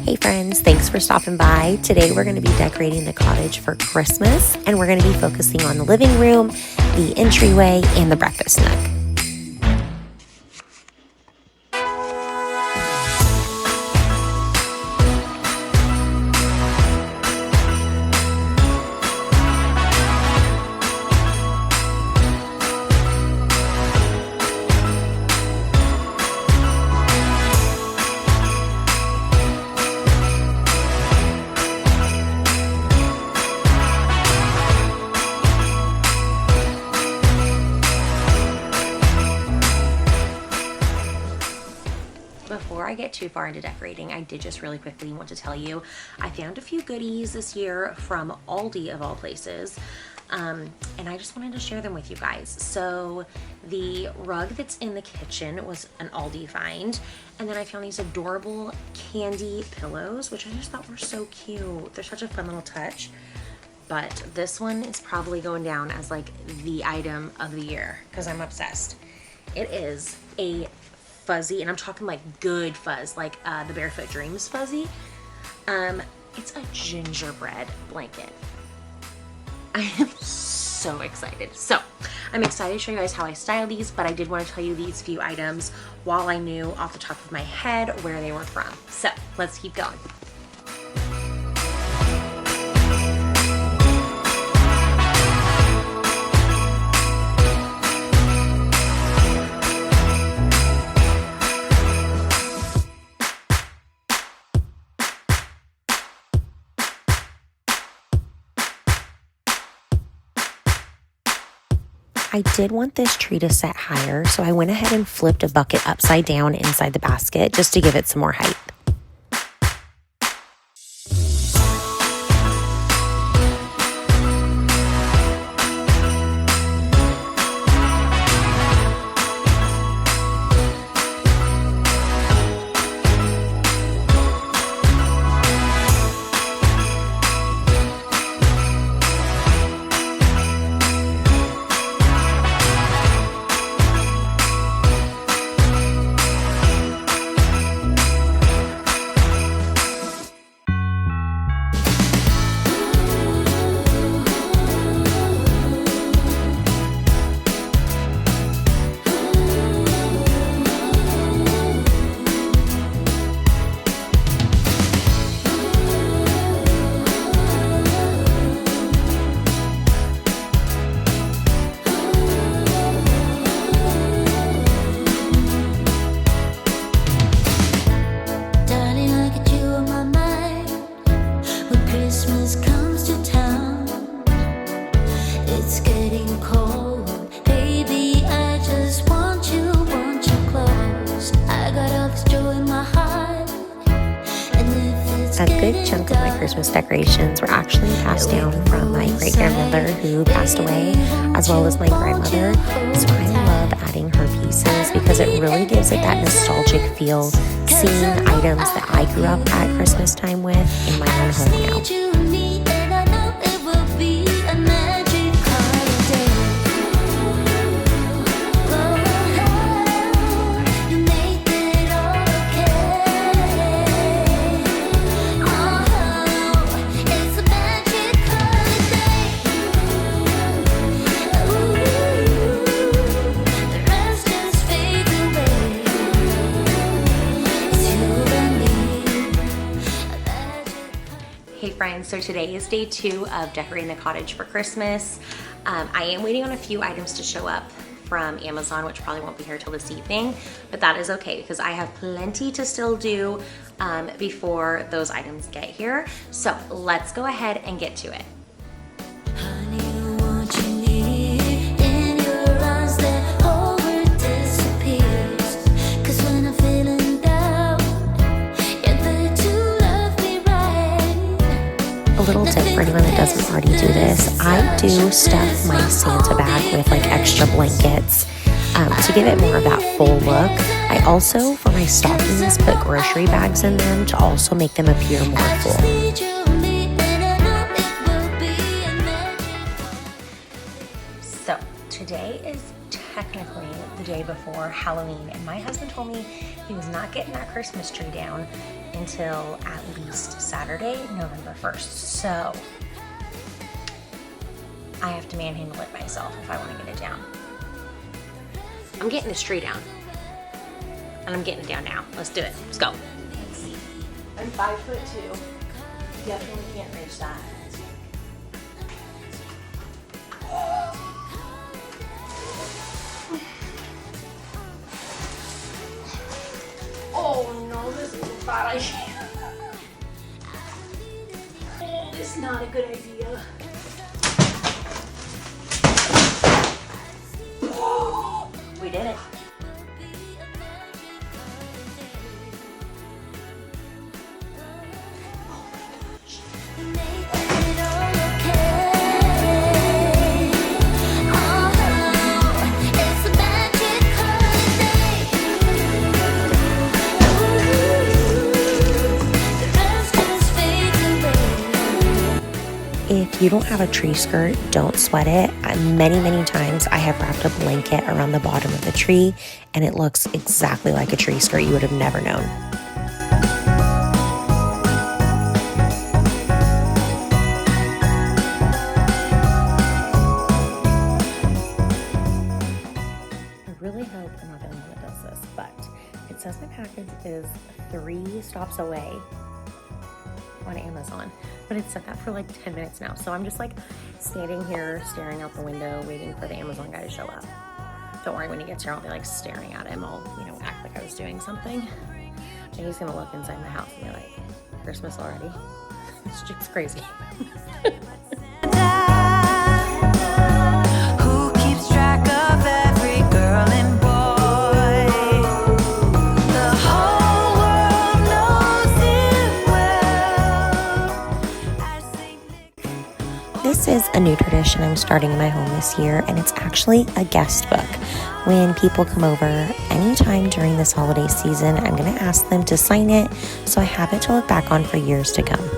Hey friends, thanks for stopping by. Today we're going to be decorating the cottage for Christmas, and we're going to be focusing on the living room, the entryway, and the breakfast nook. Before I get too far into decorating, I did just really quickly want to tell you I found a few goodies this year from Aldi of all places, and I just wanted to share them with you guys. So the rug that's in the kitchen was an Aldi find, and then I found these adorable candy pillows, which I just thought were so cute. They're such a fun little touch. But this one is probably going down as like the item of the year because I'm obsessed. It is a fuzzy, and I'm talking like good fuzz, like the Barefoot Dreams fuzzy. It's a gingerbread blanket. I am so excited. So I'm excited to show you guys how I style these, but I did want to tell you these few items while I knew off the top of my head where they were from. So let's keep going. I did want this tree to set higher, so I went ahead and flipped a bucket upside down inside the basket just to give it some more height. A good chunk of my Christmas decorations were actually passed down from my great-grandmother who passed away, as well as my grandmother. So I love adding her pieces because it really gives it that nostalgic feel, seeing items that I grew up at Christmas time with in my own home now. Hey friends, so today is day 2 of decorating the cottage for Christmas. I am waiting on a few items to show up from Amazon, which probably won't be here till this evening, but that is okay because I have plenty to still do before those items get here. So let's go ahead and get to it. A little tip for anyone that doesn't already do this, I do stuff my Santa bag with like extra blankets to give it more of that full look. I also, for my stockings, put grocery bags in them to also make them appear more full. So today is technically the day before Halloween, and my husband told me he was not getting that Christmas tree down until at least Saturday, November 1st. So I have to manhandle it myself if I want to get it down. I'm getting this tree down, and I'm getting it down now. Let's do it. Let's go. Let's see. I'm 5'2". Definitely can't reach that. Oh no, this is a bad idea. It's not a good idea. We did it. If you don't have a tree skirt, don't sweat it. Many times I have wrapped a blanket around the bottom of the tree and it looks exactly like a tree skirt. You would have never known. I really hope I'm not the only one that does this, but it says my package is 3 stops away on Amazon, but it's set that for like 10 minutes now. So I'm just like standing here staring out the window waiting for the Amazon guy to show up. Don't worry, when he gets here I'll be like staring at him. I'll, you know, act like I was doing something, and he's gonna look inside my house and be like, Christmas already? This chick's crazy. Who keeps track of every girl and boy? This is a new tradition I'm starting in my home this year, and it's actually a guest book. When people come over anytime during this holiday season, I'm going to ask them to sign it so I have it to look back on for years to come.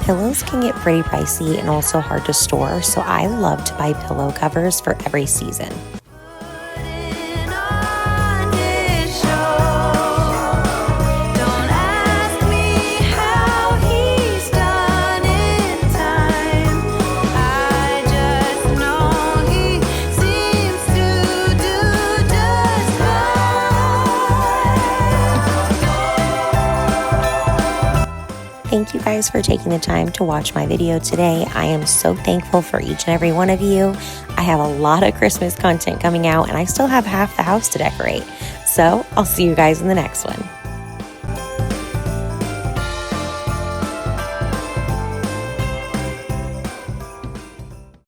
Pillows can get pretty pricey and also hard to store, so I love to buy pillow covers for every season. Thank you guys for taking the time to watch my video today. I am so thankful for each and every one of you. I have a lot of Christmas content coming out, and I still have half the house to decorate. So I'll see you guys in the next one.